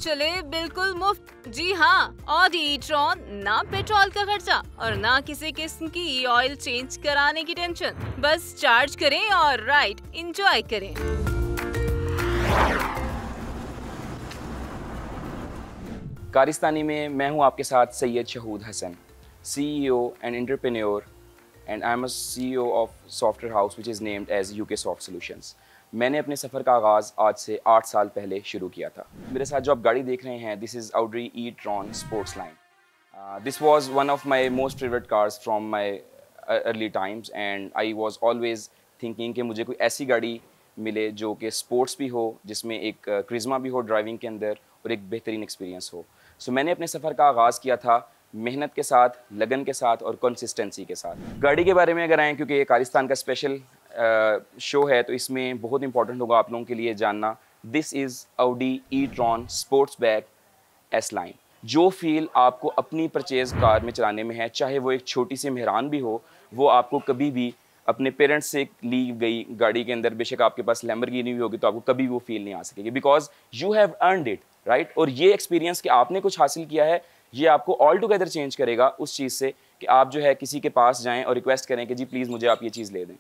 चले बिल्कुल मुफ्त। जी हाँ, ऑडी ई-ट्रॉन, ना पेट्रोल का खर्चा और ना किसी किस्म की ऑयल चेंज कराने की टेंशन। बस चार्ज करें और राइड एंजॉय करें। कारिस्तानी में मैं हूं आपके साथ Syed Shahood Hasan, CEO and entrepreneur, and I am a CEO of software house which is named as UK soft solutions. मैंने अपने सफ़र का आगाज़ आज से 8 साल पहले शुरू किया था। मेरे साथ जो आप गाड़ी देख रहे हैं, this is Audi e-tron sports line. This was one of my most favourite cars from my early times, and I was always thinking कि मुझे कोई ऐसी गाड़ी मिले जो कि स्पोर्ट्स भी हो, जिसमें एक क्रिज्मा भी हो ड्राइविंग के अंदर और एक बेहतरीन एक्सपीरियंस हो। सो मैंने अपने सफ़र का आगाज़ किया था मेहनत के साथ, लगन के साथ और कंसिस्टेंसी के साथ। गाड़ी के बारे में अगर आएँ, क्योंकि ये कारिस्तान का स्पेशल शो है, तो इसमें बहुत इंपॉर्टेंट होगा आप लोगों के लिए जानना। This is Audi e-tron sportback S line. जो फील आपको अपनी परचेज कार में चलाने में है, चाहे वो एक छोटी सी मेहरान भी हो, वो आपको कभी भी अपने पेरेंट्स से ली गई गाड़ी के अंदर, बेशक आपके पास लैम्बोर्गिनी भी होगी, तो आपको कभी वो फील नहीं आ सकेगी, because you have earned it, right. और ये एक्सपीरियंस कि आपने कुछ हासिल किया है, ये आपको ऑल टुगेदर चेंज करेगा उस चीज़ से कि आप जो है किसी के पास जाएं और रिक्वेस्ट करें कि जी प्लीज़ मुझे आप ये चीज़ ले दें।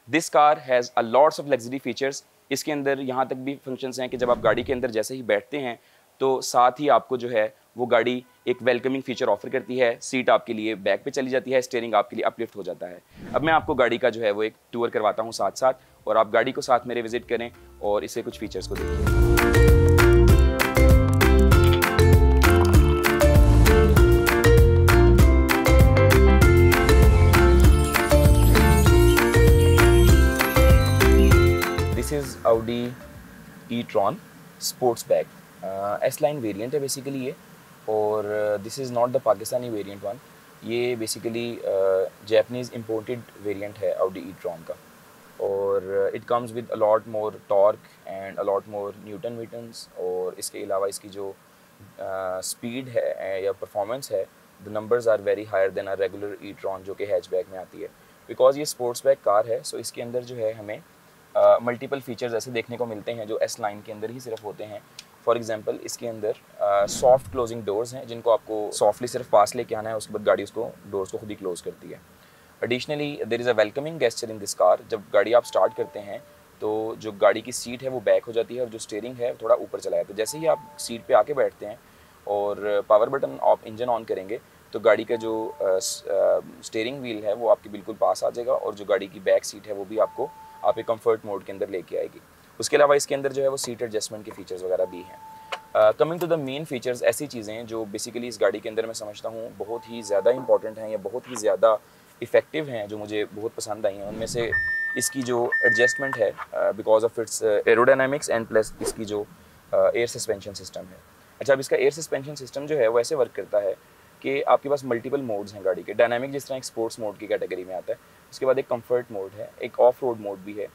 This car has a lots of luxury features. इसके अंदर यहाँ तक भी फंक्शंस हैं कि जब आप गाड़ी के अंदर जैसे ही बैठते हैं, तो साथ ही आपको जो है वो गाड़ी एक वेलकमिंग फीचर ऑफर करती है। सीट आपके लिए बैक पे चली जाती है, स्टीयरिंग आपके लिए अपलिफ्ट हो जाता है। अब मैं आपको गाड़ी का जो है वो एक टूर करवाता हूँ साथ साथ, और आप गाड़ी को साथ मेरे विजिट करें और इसके कुछ फीचर्स को देखिए। This is Audi e-tron sportback. S line variant है बेसिकली ये, और this is not the Pakistani variant one. ये बेसिकली जापानीज़ इम्पोर्टेड वेरिएंट है Audi e-tron का, और it comes with a lot more torque and a lot more newton metres. और इसके अलावा इसकी जो स्पीड है या परफॉर्मेंस है, the numbers are very higher than a regular e-tron जो कि हैचबैक में आती है। बिकॉज ये स्पोर्ट्स बैग कार है, सो इसके अंदर जो है हमें मल्टीपल फीचर्स ऐसे देखने को मिलते हैं जो S लाइन के अंदर ही सिर्फ होते हैं। फॉर एग्जांपल, इसके अंदर सॉफ्ट क्लोजिंग डोर्स हैं, जिनको आपको सॉफ्टली सिर्फ पास लेके आना है, उसके बाद गाड़ी उसको डोर्स को खुद ही क्लोज करती है। Additionally there is a welcoming gesture in this car. जब गाड़ी आप स्टार्ट करते हैं तो जो गाड़ी की सीट है वो बैक हो जाती है और जो स्टीयरिंग है थोड़ा ऊपर चला जाता है। जैसे ही आप सीट पे आके बैठते हैं और पावर बटन आप इंजन ऑन करेंगे, तो गाड़ी का जो स्टीयरिंग व्हील है वो आपके बिल्कुल पास आ जाएगा, और जो गाड़ी की बैक सीट है वो भी आपको आप एक कंफर्ट मोड के अंदर लेके आएगी। उसके अलावा इसके अंदर जो है वो सीट एडजस्टमेंट के फीचर्स वगैरह भी हैं। Coming to the main features, ऐसी चीज़ें जो बेसिकली इस गाड़ी के अंदर मैं समझता हूँ बहुत ही ज़्यादा इंपॉर्टेंट हैं या बहुत ही ज़्यादा इफ़ेक्टिव हैं, जो मुझे बहुत पसंद आई हैं, उनमें से इसकी जो एडजस्टमेंट है because of its aerodynamics and plus इसकी जो एयर सस्पेंशन सिस्टम है। अच्छा, अब इसका एयर सस्पेंशन सिस्टम जो है वो ऐसे वर्क करता है कि आपके पास मल्टीपल मोड्स हैं गाड़ी के। डायनामिक जिस तरह एक स्पोर्ट्स मोड की कैटेगरी में आता है, उसके बाद एक कंफर्ट मोड है, एक ऑफ रोड मोड भी है।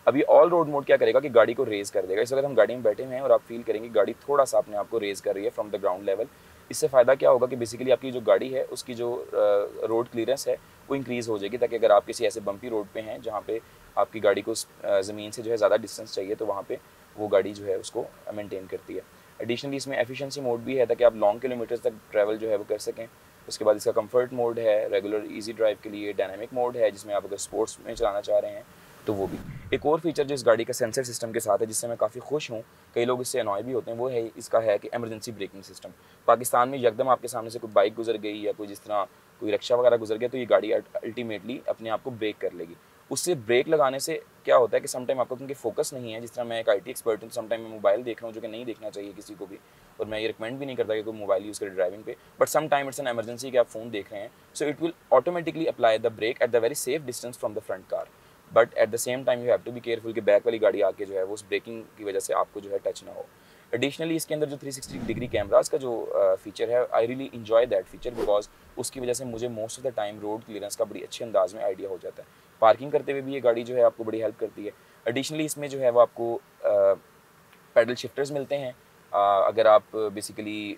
अभी ऑल रोड मोड क्या करेगा कि गाड़ी को रेज कर देगा। इस वक्त हम गाड़ी में बैठे हुए हैं और आप फील करेंगे गाड़ी थोड़ा सा अपने आप को रेज कर रही है फ्रॉम द ग्राउंड लेवल। इससे फ़ायदा क्या होगा कि बेसिकली आपकी जो गाड़ी है उसकी जो रोड क्लियरेंस है वो इंक्रीज़ हो जाएगी, ताकि अगर आप किसी ऐसे बम्पी रोड पे हैं जहाँ पे आपकी गाड़ी को ज़मीन से जो है ज़्यादा डिस्टेंस चाहिए, तो वहाँ पे वो गाड़ी जो है उसको मेंटेन करती है। एडिशनली इसमें एफिशिएंसी मोड भी है, ताकि आप लॉन्ग किलोमीटर्स तक ट्रैवल जो है वो कर सकें। उसके बाद इसका कंफर्ट मोड है, रेगुलर इजी ड्राइव के लिए डायनामिक मोड है, जिसमें आप अगर स्पोर्ट्स में चलाना चाह रहे हैं तो वो भी। एक और फीचर जो इस गाड़ी का सेंसर सिस्टम के साथ है, जिससे मैं काफ़ी खुश हूँ, कई लोग इससे अनॉय भी होते हैं, वो है इसका है कि एमरजेंसी ब्रेकिंग सिस्टम। पाकिस्तान में यकदम आपके सामने से कोई बाइक गुजर गई या कोई जिस तरह कोई रिक्शा वगैरह गुजर गया, तो ये गाड़ी अल्टीमेटली अपने आप को ब्रेक कर लेगी। उससे ब्रेक लगाने से क्या होता है कि समटाइम आपको क्योंकि फोकस नहीं है, जिस तरह मैं एक IT एक्सपर्ट हूँ, समटाइम मैं मोबाइल देख रहा हूँ जो कि नहीं देखना चाहिए किसी को भी, और मैं ये रिकमेंड भी नहीं करता कि कोई मोबाइल यूज़ करे ड्राइविंग पे, but some time it's an emergency कि आप फ़ोन देख रहे हैं, so it will automatically apply the brake at the very safe distance from the front car. But at the same time you have to be careful कि back वाली गाड़ी आके जो है वो उस ब्रेकिंग की वजह से आपको जो है टच ना हो। एडिशनली इसके अंदर जो 360 डिग्री कैमरास का जो फीचर है, I really enjoy that feature, because उसकी वजह से मुझे most of the time road clearance का बड़ी अच्छे अंदाज में आइडिया हो जाता है। पार्किंग करते हुए भी ये गाड़ी जो है आपको बड़ी हेल्प करती है। एडिशनली इसमें जो है वो आपको पैडल शिफ्टर्स मिलते हैं। अगर आप बेसिकली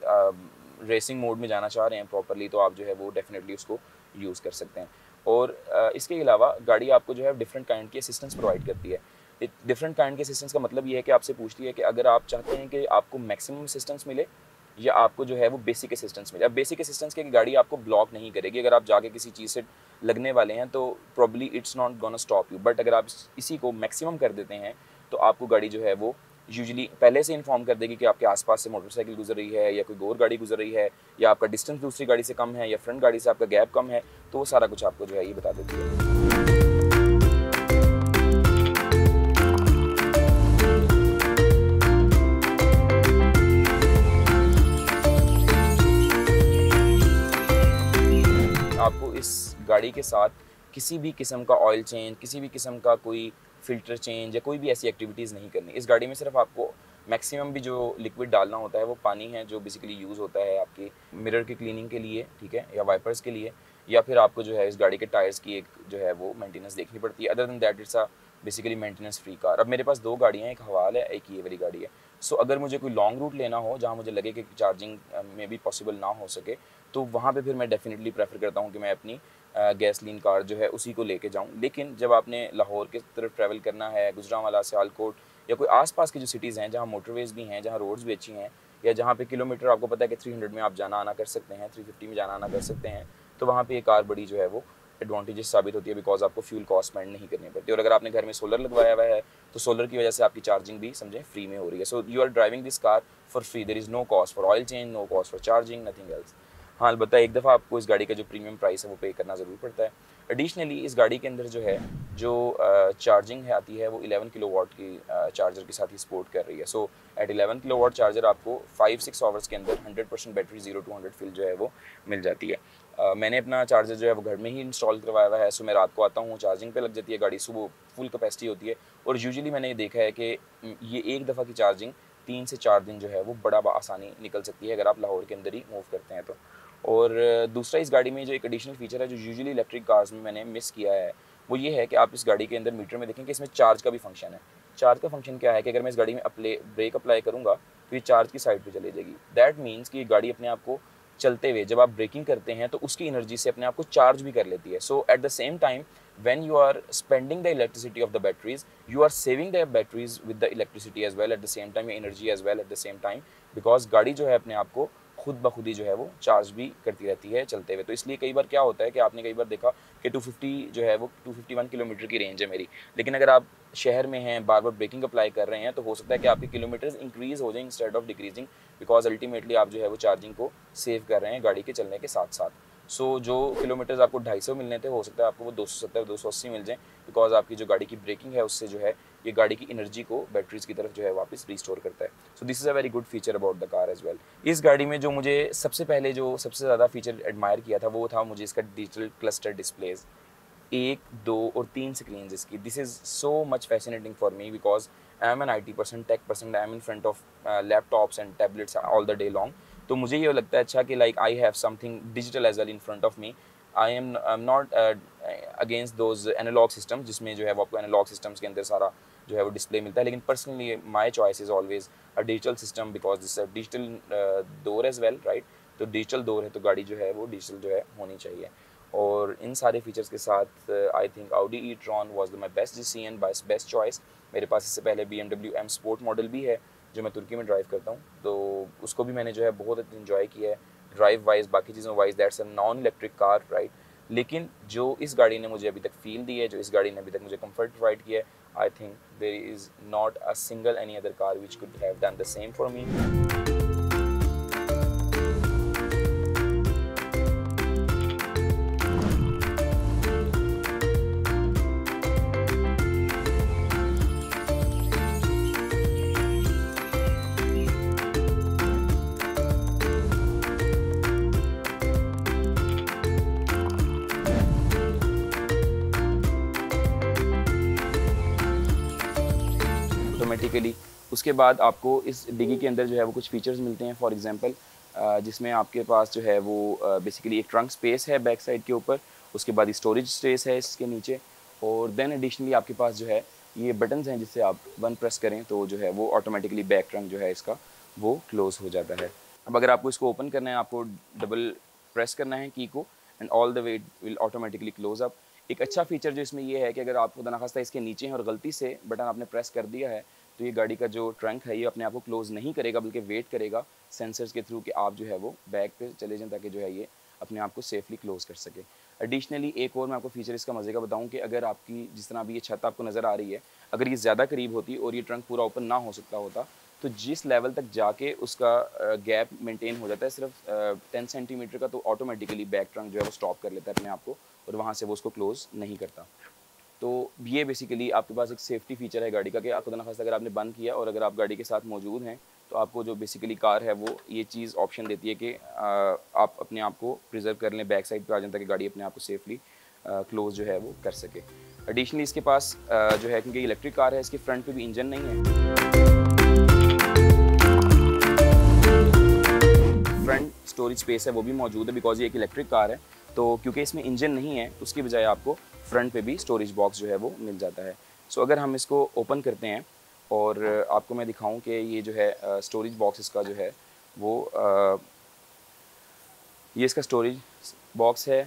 रेसिंग मोड में जाना चाह रहे हैं प्रॉपरली, तो आप जो है वो डेफिनेटली उसको यूज़ कर सकते हैं। और इसके अलावा गाड़ी आपको जो है डिफरेंट काइंड की असिस्टेंस प्रोवाइड करती है। डिफरेंट काइंड के असिस्टेंस का मतलब ये है कि आपसे पूछती है कि अगर आप चाहते हैं कि आपको मैक्सिमम असिस्टेंस मिले या आपको जो है वो बेसिक असिस्टेंस मिले। अब बेसिक असिस्टेंस की गाड़ी आपको ब्लॉक नहीं करेगी, अगर आप जाके किसी चीज़ से लगने वाले हैं तो probably it's not gonna stop you, but अगर आप इसी को मैक्सिमम कर देते हैं तो आपको गाड़ी जो है वो यूजुअली पहले से इन्फॉर्म कर देगी कि आपके आसपास से मोटरसाइकिल गुजर रही है या कोई और गाड़ी गुजर रही है, या आपका डिस्टेंस दूसरी गाड़ी से कम है, या फ्रंट गाड़ी से आपका गैप कम है, तो वो सारा कुछ आपको जो है ये बता देती है। आपको इस गाड़ी के साथ किसी भी किस्म का ऑयल चेंज, किसी भी किस्म का कोई फ़िल्टर चेंज या कोई भी ऐसी एक्टिविटीज़ नहीं करनी। इस गाड़ी में सिर्फ आपको मैक्सिमम भी जो लिक्विड डालना होता है वो पानी है, जो बेसिकली यूज़ होता है आपकी मिरर की क्लीनिंग के लिए, ठीक है, या वाइपर्स के लिए, या फिर आपको जो है इस गाड़ी के टायर्स की एक जो है वो मेंटेनेंस देखनी पड़ती है। Other than that it's a basically maintenance free car. अब मेरे पास 2 गाड़ियाँ हैं, एक हवाल है, एक ये वाली गाड़ी है। सो अगर मुझे कोई लॉन्ग रूट लेना हो जहाँ मुझे लगे कि चार्जिंग में भी पॉसिबल ना हो सके, तो वहाँ पे फिर मैं डेफिनेटली प्रेफर करता हूँ कि मैं अपनी गैसलीन कार जो है उसी को लेके जाऊँ। लेकिन जब आपने लाहौर की तरफ ट्रैवल करना है, गुजरांवाला, सियालकोट या कोई आसपास की जो सिटीज़ हैं जहाँ मोटरवेज़ भी हैं, जहाँ रोड्स भी अच्छी हैं, या जहाँ पे किलोमीटर आपको पता है कि 300 में आप जाना आना कर सकते हैं, 350 में जाना आना कर सकते हैं, तो वहाँ पे ये कार बड़ी जो है वो एडवांटेजेस साबित होती है, बिकॉज आपको फ्यूल कॉस्ट स्पेंड नहीं करनी पड़ती। और अगर आपने घर में सोलर लगवाया हुआ है तो सोलर की वजह से आपकी चार्जिंग भी समझें फ्री में हो रही है। So you are driving this car for free, there is no cost for oil change, no cost for charging, nothing else. हाँ, अलबत्ता एक दफ़ा आपको इस गाड़ी का जो प्रीमियम प्राइस है वो पे करना ज़रूर पड़ता है। एडिशनली इस गाड़ी के अंदर जो है जो चार्जिंग है आती है वो 11 किलोवाट की चार्जर के साथ ही सपोर्ट कर रही है। सो एट 11 किलोवाट चार्जर आपको 5-6 आवर्स के अंदर 100% बैटरी 0 to 100 फिल जो है वो मिल जाती है। मैंने अपना चार्जर जो है वो घर में ही इंस्टॉल करवाया हुआ है। सो मैं रात को आता हूँ, चार्जिंग पे लग जाती है गाड़ी, सुबह फुल कैपेसिटी होती है। और यूजुअली मैंने ये देखा है कि ये एक दफ़ा की चार्जिंग 3 से 4 दिन जो है वो बड़ा आसानी निकल सकती है अगर आप लाहौर के अंदर ही मूव करते हैं तो। और दूसरा इस गाड़ी में जो एक एडिशनल फीचर है जो यूजुअली इलेक्ट्रिक कार्स में मैंने मिस किया है, वो ये है कि आप इस गाड़ी के अंदर मीटर में देखें कि इसमें चार्ज का भी फंक्शन है। चार्ज का फंक्शन क्या है कि अगर मैं इस गाड़ी में ब्रेक अप्लाई करूँगा तो ये चार्ज की साइड पे चली जाएगी। दैट मीन्स कि ये गाड़ी अपने आप को चलते हुए जब आप ब्रेकिंग करते हैं तो उसकी एनर्जी से अपने आप को चार्ज भी कर लेती है। So at the same time when you are spending the electricity of the batteries, you are saving the batteries with the electricity as well, at the same time energy as well at the same time, because गाड़ी जो है अपने आप को खुद ब खुद ही जो है वो चार्ज भी करती रहती है चलते हुए। तो इसलिए कई बार क्या होता है कि आपने कई बार देखा कि 250 जो है वो 251 किलोमीटर की रेंज है मेरी, लेकिन अगर आप शहर में हैं, बार बार ब्रेकिंग अप्लाई कर रहे हैं, तो हो सकता है कि आपके किलोमीटर्स इंक्रीज़ हो जाए instead of decreasing, because ultimately आप जो है वो चार्जिंग को सेव कर रहे हैं गाड़ी के चलने के साथ साथ। सो जो किलोमीटर्स आपको 250 मिलने थे, हो सकता है आपको वो 270-280 मिल जाएँ, बिकॉज आपकी जो गाड़ी की ब्रेकिंग है उससे जो है ये गाड़ी की एनर्जी को बैटरीज़ की तरफ जो है वापस रिस्टोर करता है। So this is a very good feature about the car as well. इस गाड़ी में जो मुझे सबसे पहले जो सबसे ज़्यादा फीचर एडमायर किया था वो था मुझे इसका डिजिटल क्लस्टर डिस्प्लेज़। 1, 2 और 3 स्क्रीन्स इसकी। This is so much fascinating for me because I am an IT person, tech person, I am in front of laptops and tablets all the day long. तो मुझे ये लगता है अच्छा कि like I have something digital as well in front of me. I am not against those analogue systems जिसमें जो है वो आपको एनालॉग सिस्टम्स के अंदर सारा जो है वो डिस्प्ले मिलता है, लेकिन personally my choice is always a digital system because this digital door as well, right. तो डिजिटल डोर है तो गाड़ी जो है वो डिजिटल जो है होनी चाहिए। और इन सारे फीचर्स के साथ I think Audi e-tron was my best decision, best choice. मेरे पास इससे पहले BMW M स्पोर्ट मॉडल भी है जो मैं तुर्की में ड्राइव करता हूँ, तो उसको भी मैंने जो है बहुत इन्जॉय किया है ड्राइव वाइज, बाकी चीज़ों wise. That's a non electric car, right. लेकिन जो इस गाड़ी ने मुझे अभी तक फील दी है, जो इस गाड़ी ने अभी तक मुझे कंफर्ट प्रोवाइड किया है, I think there is not a single any other car which could have done the same for me. Automatically उसके बाद आपको इस डिगी के अंदर जो है वो कुछ फीचर्स मिलते हैं। फॉर एग्जांपल जिसमें आपके पास जो है वो बेसिकली एक ट्रंक स्पेस है बैक साइड के ऊपर, उसके बाद स्टोरेज स्पेस है इसके नीचे, और देन एडिशनली आपके पास जो है ये बटन्स हैं जिससे आप वन प्रेस करें तो जो है वो ऑटोमेटिकली बैक ट्रंक जो है इसका वो क्लोज़ हो जाता है। अब अगर आपको इसको ओपन करना है, आपको डबल प्रेस करना है की को, and all the way it will automatically close up. एक अच्छा फीचर जो इसमें ये है कि अगर आप खुदा न खास्ता इसके नीचे हैं और गलती से बटन आपने प्रेस कर दिया है तो ये गाड़ी का जो ट्रंक है ये अपने आप को क्लोज़ नहीं करेगा, बल्कि वेट करेगा सेंसर्स के थ्रू कि आप जो है वो बैक पे चले जाएं, ताकि जो है ये अपने आप को सेफली क्लोज़ कर सके। एडिशनली एक और मैं आपको फीचर इसका मज़े का बताऊं कि अगर आपकी जिस तरह अभी ये छत आपको नज़र आ रही है, अगर ये ज़्यादा करीब होती और ये ट्रंक पूरा ओपन ना हो सकता होता, तो जिस लेवल तक जाके उसका गैप मेंटेन हो जाता है सिर्फ 10 सेंटीमीटर का, तो ऑटोमेटिकली बैक ट्रंक जो है वो स्टॉप कर लेता है अपने आप को और वहाँ से वो उसको क्लोज़ नहीं करता। तो ये बेसिकली आपके पास एक सेफ्टी फीचर है गाड़ी का कि खुदा न खास्ता अगर आपने बंद किया और अगर आप गाड़ी के साथ मौजूद हैं, तो आपको जो बेसिकली कार है वो ये चीज़ ऑप्शन देती है कि आप अपने आप को प्रिजर्व कर लें, बैक साइड पे आ जाए ताकि गाड़ी अपने आप को सेफली क्लोज जो है वो कर सके। एडिशनली इसके पास जो है, क्योंकि इलेक्ट्रिक कार है, इसके फ्रंट पे भी इंजन नहीं है, फ्रंट स्टोरेज स्पेस है वो भी मौजूद है बिकॉज ये एक इलेक्ट्रिक कार है। तो क्योंकि इसमें इंजन नहीं है, उसकी बजाय आपको फ्रंट पे भी स्टोरेज बॉक्स जो है वो मिल जाता है। सो अगर हम इसको ओपन करते हैं और आपको मैं दिखाऊं कि ये जो है स्टोरेज बॉक्स इसका जो है वो ये इसका स्टोरेज बॉक्स है।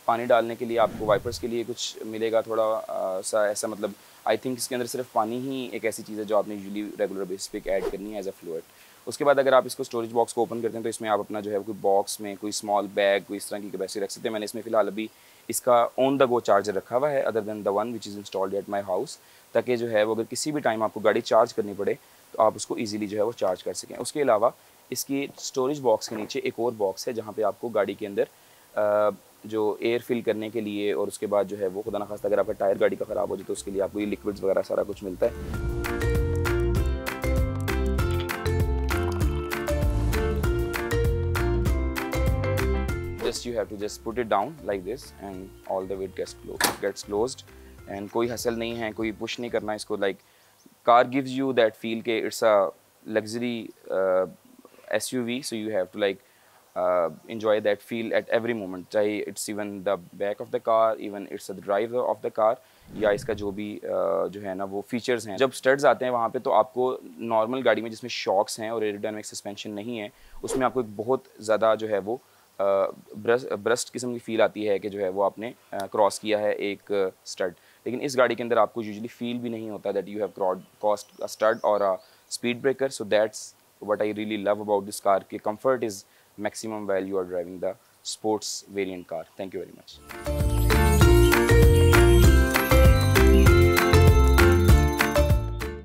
पानी डालने के लिए आपको वाइपर्स के लिए कुछ मिलेगा थोड़ा सा ऐसा, मतलब आई थिंक इसके अंदर सिर्फ पानी ही एक ऐसी चीज़ है जो आपने यूजुअली रेगुलर बेसिस पे ऐड करनी है एज अ फ्लूइड। उसके बाद अगर आप इसको स्टोरेज बॉक्स को ओपन करते हैं तो इसमें आप अपना जो है कोई बॉक्स में कोई स्मॉल बैग कोई इस तरह की कैपेसिटी रख सकते हैं। मैंने इसमें फ़िलहाल अभी इसका ऑन द गो चार्जर रखा हुआ है other than the one which is installed at my house, ताकि जो है वो अगर किसी भी टाइम आपको गाड़ी चार्ज करनी पड़े तो आप उसको ईजिली जो है वो चार्ज कर सकें। उसके अलावा इसकी स्टोरेज बॉक्स के नीचे एक और बॉक्स है जहाँ पे आपको गाड़ी के अंदर जो एयर फिल करने के लिए और उसके बाद जो है वो खुदा न खास्ता अगर आपका टायर गाड़ी का ख़राब हो जाए तो उसके लिए आपको ये लिक्विड्स वगैरह सारा कुछ मिलता है। Just you have to just put it down like this and all the way it gets closed and कोई हसल नहीं है, कोई पुश नहीं करना इसको। Like car gives you that feel के it's a luxury SUV, so you have to like enjoy that feel at every moment, चाहे it's even the back of the car, even it's the driver of the car, या इसका जो भी जो है ना वो फीचर्स हैं। जब स्टड्स आते हैं वहाँ पे तो आपको नॉर्मल गाड़ी में जिसमें शॉक्स हैं और एयरोडायनामिक सस्पेंशन नहीं है, उसमें आपको एक बहुत ज़्यादा जो है वो ब्रस्ट किस्म की फील आती है कि जो है वो आपने क्रॉस किया है एक स्टड। लेकिन इस गाड़ी के अंदर आपको यूजुअली फील भी नहीं होता that you have crossed a stud or a speed breaker. So that's what I really love about this car कि comfort is maximum while you are driving the sports variant car. Thank you very much.